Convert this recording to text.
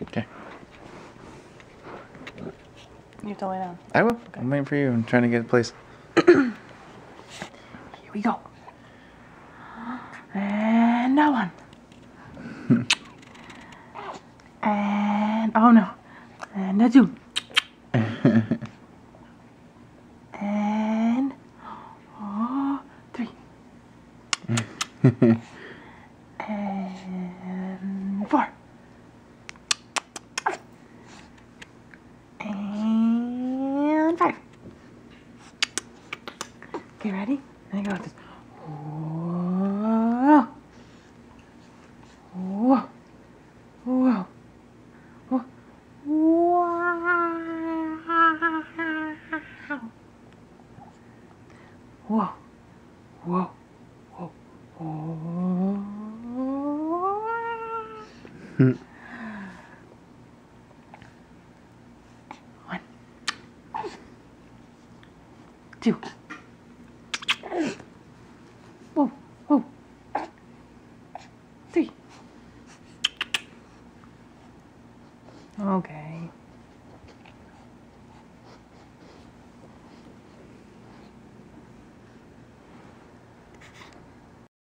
Okay. You have to lay down. I will. Okay. I'm waiting for you. I'm trying to get a place. Here we go. And that one. And oh no. And that two. And three. And four. And five. Okay, ready? And I go with this. Whoa. Whoa. Whoa. Whoa. Whoa. Whoa. Whoa. Whoa. One. Two. Whoa. Whoa. Three. Okay.